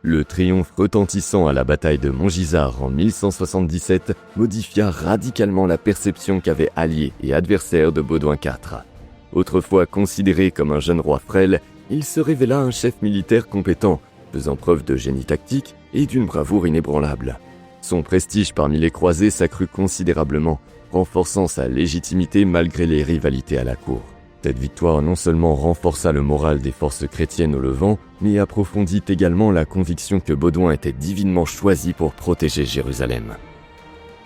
Le triomphe retentissant à la bataille de Montgisard en 1177 modifia radicalement la perception qu'avaient alliés et adversaires de Baudouin IV. Autrefois considéré comme un jeune roi frêle, il se révéla un chef militaire compétent, faisant preuve de génie tactique et d'une bravoure inébranlable. Son prestige parmi les croisés s'accrut considérablement, renforçant sa légitimité malgré les rivalités à la cour. Cette victoire non seulement renforça le moral des forces chrétiennes au Levant, mais approfondit également la conviction que Baudouin était divinement choisi pour protéger Jérusalem.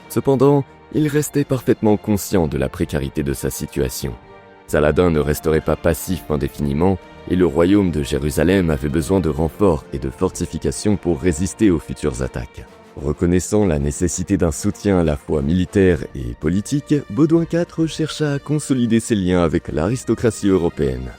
Cependant, il restait parfaitement conscient de la précarité de sa situation. Saladin ne resterait pas passif indéfiniment, et le royaume de Jérusalem avait besoin de renforts et de fortifications pour résister aux futures attaques. Reconnaissant la nécessité d'un soutien à la fois militaire et politique, Baudouin IV chercha à consolider ses liens avec l'aristocratie européenne.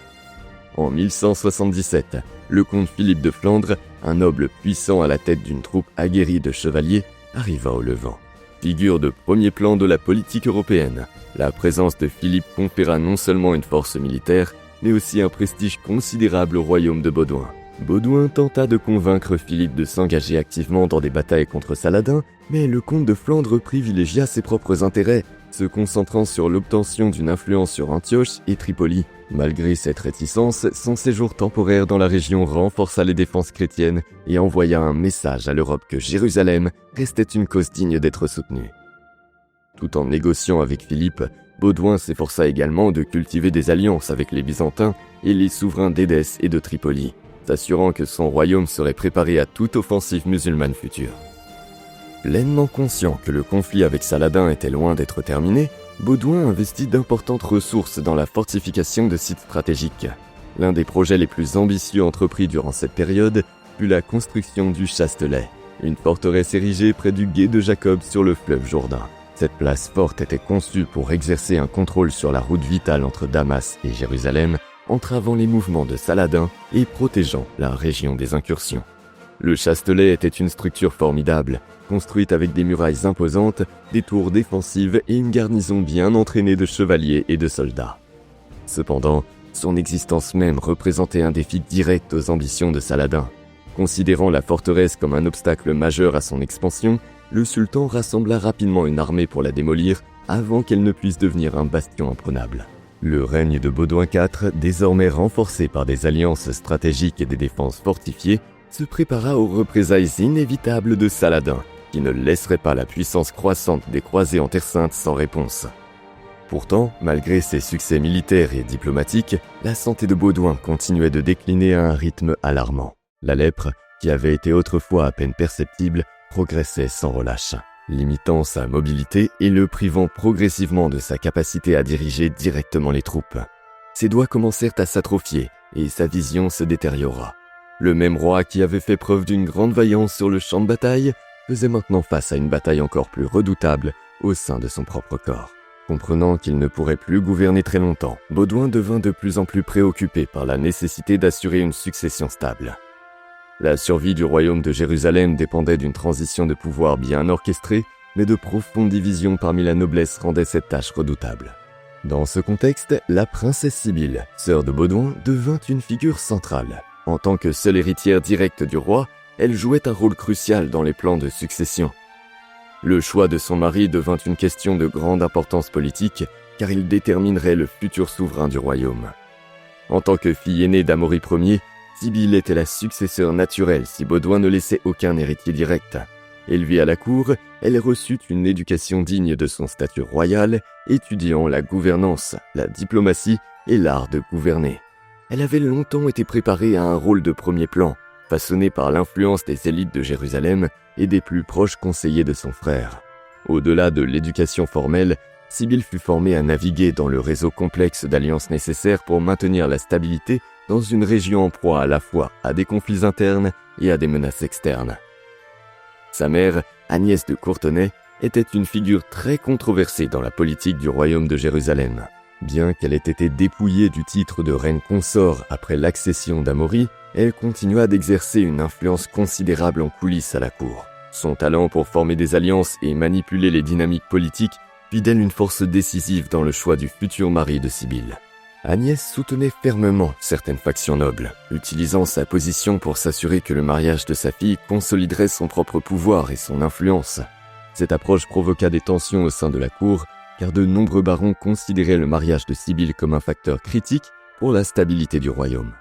En 1177, le comte Philippe de Flandre, un noble puissant à la tête d'une troupe aguerrie de chevaliers, arriva au Levant. Figure de premier plan de la politique européenne, la présence de Philippe conféra non seulement une force militaire, mais aussi un prestige considérable au royaume de Baudouin. Baudouin tenta de convaincre Philippe de s'engager activement dans des batailles contre Saladin, mais le comte de Flandre privilégia ses propres intérêts, se concentrant sur l'obtention d'une influence sur Antioche et Tripoli. Malgré cette réticence, son séjour temporaire dans la région renforça les défenses chrétiennes et envoya un message à l'Europe que Jérusalem restait une cause digne d'être soutenue. Tout en négociant avec Philippe, Baudouin s'efforça également de cultiver des alliances avec les Byzantins et les souverains d'Édesse et de Tripoli, s'assurant que son royaume serait préparé à toute offensive musulmane future. Pleinement conscient que le conflit avec Saladin était loin d'être terminé, Baudouin investit d'importantes ressources dans la fortification de sites stratégiques. L'un des projets les plus ambitieux entrepris durant cette période fut la construction du Chastelet, une forteresse érigée près du gué de Jacob sur le fleuve Jourdain. Cette place forte était conçue pour exercer un contrôle sur la route vitale entre Damas et Jérusalem, entravant les mouvements de Saladin et protégeant la région des incursions. Le Chastelet était une structure formidable, construite avec des murailles imposantes, des tours défensives et une garnison bien entraînée de chevaliers et de soldats. Cependant, son existence même représentait un défi direct aux ambitions de Saladin. Considérant la forteresse comme un obstacle majeur à son expansion, le sultan rassembla rapidement une armée pour la démolir avant qu'elle ne puisse devenir un bastion imprenable. Le règne de Baudouin IV, désormais renforcé par des alliances stratégiques et des défenses fortifiées, se prépara aux représailles inévitables de Saladin, qui ne laisserait pas la puissance croissante des croisés en Terre Sainte sans réponse. Pourtant, malgré ses succès militaires et diplomatiques, la santé de Baudouin continuait de décliner à un rythme alarmant. La lèpre, qui avait été autrefois à peine perceptible, progressait sans relâche, limitant sa mobilité et le privant progressivement de sa capacité à diriger directement les troupes. Ses doigts commencèrent à s'atrophier et sa vision se détériora. Le même roi qui avait fait preuve d'une grande vaillance sur le champ de bataille faisait maintenant face à une bataille encore plus redoutable au sein de son propre corps. Comprenant qu'il ne pourrait plus gouverner très longtemps, Baudouin devint de plus en plus préoccupé par la nécessité d'assurer une succession stable. La survie du royaume de Jérusalem dépendait d'une transition de pouvoir bien orchestrée, mais de profondes divisions parmi la noblesse rendaient cette tâche redoutable. Dans ce contexte, la princesse Sibylle, sœur de Baudouin, devint une figure centrale. En tant que seule héritière directe du roi, elle jouait un rôle crucial dans les plans de succession. Le choix de son mari devint une question de grande importance politique, car il déterminerait le futur souverain du royaume. En tant que fille aînée d'Amaury Ier, Sibylle était la successeur naturelle si Baudouin ne laissait aucun héritier direct. Élevée à la cour, elle reçut une éducation digne de son statut royal, étudiant la gouvernance, la diplomatie et l'art de gouverner. Elle avait longtemps été préparée à un rôle de premier plan, façonné par l'influence des élites de Jérusalem et des plus proches conseillers de son frère. Au-delà de l'éducation formelle, Sibylle fut formée à naviguer dans le réseau complexe d'alliances nécessaires pour maintenir la stabilité dans une région en proie à la fois à des conflits internes et à des menaces externes. Sa mère, Agnès de Courtenay, était une figure très controversée dans la politique du royaume de Jérusalem. Bien qu'elle ait été dépouillée du titre de reine consort après l'accession d'Amaury, elle continua d'exercer une influence considérable en coulisses à la cour. Son talent pour former des alliances et manipuler les dynamiques politiques fit d'elle une force décisive dans le choix du futur mari de Sibylle. Agnès soutenait fermement certaines factions nobles, utilisant sa position pour s'assurer que le mariage de sa fille consoliderait son propre pouvoir et son influence. Cette approche provoqua des tensions au sein de la cour, car de nombreux barons considéraient le mariage de Sibylle comme un facteur critique pour la stabilité du royaume.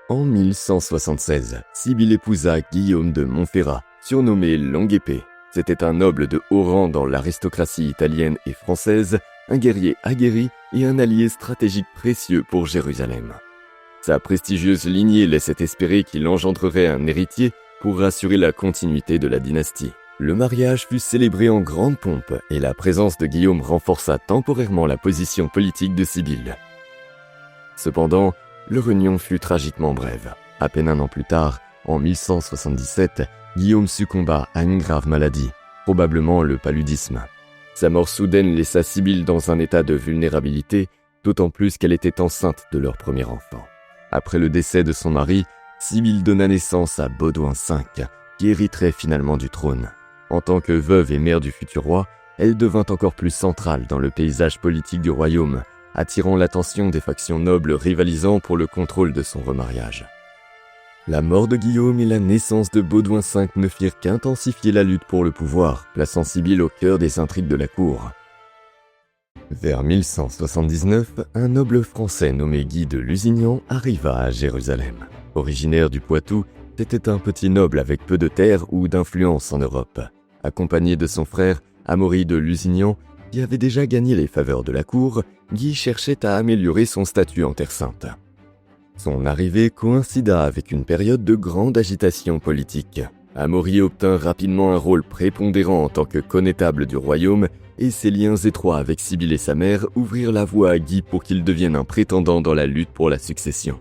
En 1176, Sibylle épousa Guillaume de Montferrat, surnommé Longue Épée. C'était un noble de haut rang dans l'aristocratie italienne et française, un guerrier aguerri et un allié stratégique précieux pour Jérusalem. Sa prestigieuse lignée laissait espérer qu'il engendrerait un héritier pour assurer la continuité de la dynastie. Le mariage fut célébré en grande pompe et la présence de Guillaume renforça temporairement la position politique de Sibylle. Cependant, leur union fut tragiquement brève. À peine un an plus tard, en 1177, Guillaume succomba à une grave maladie, probablement le paludisme. Sa mort soudaine laissa Sibylle dans un état de vulnérabilité, d'autant plus qu'elle était enceinte de leur premier enfant. Après le décès de son mari, Sibylle donna naissance à Baudouin V, qui hériterait finalement du trône. En tant que veuve et mère du futur roi, elle devint encore plus centrale dans le paysage politique du royaume, attirant l'attention des factions nobles rivalisant pour le contrôle de son remariage. La mort de Guillaume et la naissance de Baudouin V ne firent qu'intensifier la lutte pour le pouvoir, plaçant Sibylle au cœur des intrigues de la cour. Vers 1179, un noble français nommé Guy de Lusignan arriva à Jérusalem. Originaire du Poitou, c'était un petit noble avec peu de terre ou d'influence en Europe. Accompagné de son frère, Amaury de Lusignan, qui avait déjà gagné les faveurs de la cour, Guy cherchait à améliorer son statut en Terre Sainte. Son arrivée coïncida avec une période de grande agitation politique. Amaury obtint rapidement un rôle prépondérant en tant que connétable du royaume et ses liens étroits avec Sibylle et sa mère ouvrirent la voie à Guy pour qu'il devienne un prétendant dans la lutte pour la succession.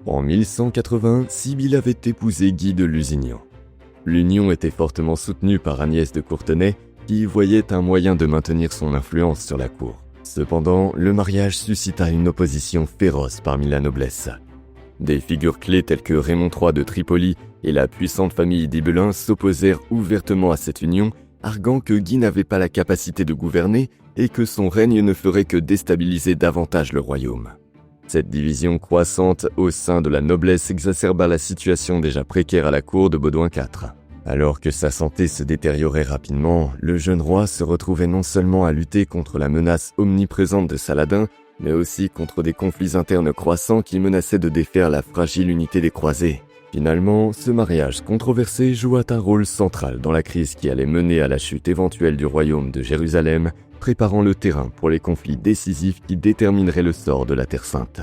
En 1180, Sibylle avait épousé Guy de Lusignan. L'union était fortement soutenue par Agnès de Courtenay, qui voyait un moyen de maintenir son influence sur la cour. Cependant, le mariage suscita une opposition féroce parmi la noblesse. Des figures clés telles que Raymond III de Tripoli et la puissante famille d'Ibelin s'opposèrent ouvertement à cette union, arguant que Guy n'avait pas la capacité de gouverner et que son règne ne ferait que déstabiliser davantage le royaume. Cette division croissante au sein de la noblesse exacerba la situation déjà précaire à la cour de Baudouin IV. Alors que sa santé se détériorait rapidement, le jeune roi se retrouvait non seulement à lutter contre la menace omniprésente de Saladin, mais aussi contre des conflits internes croissants qui menaçaient de défaire la fragile unité des croisés. Finalement, ce mariage controversé joua un rôle central dans la crise qui allait mener à la chute éventuelle du royaume de Jérusalem, préparant le terrain pour les conflits décisifs qui détermineraient le sort de la Terre Sainte.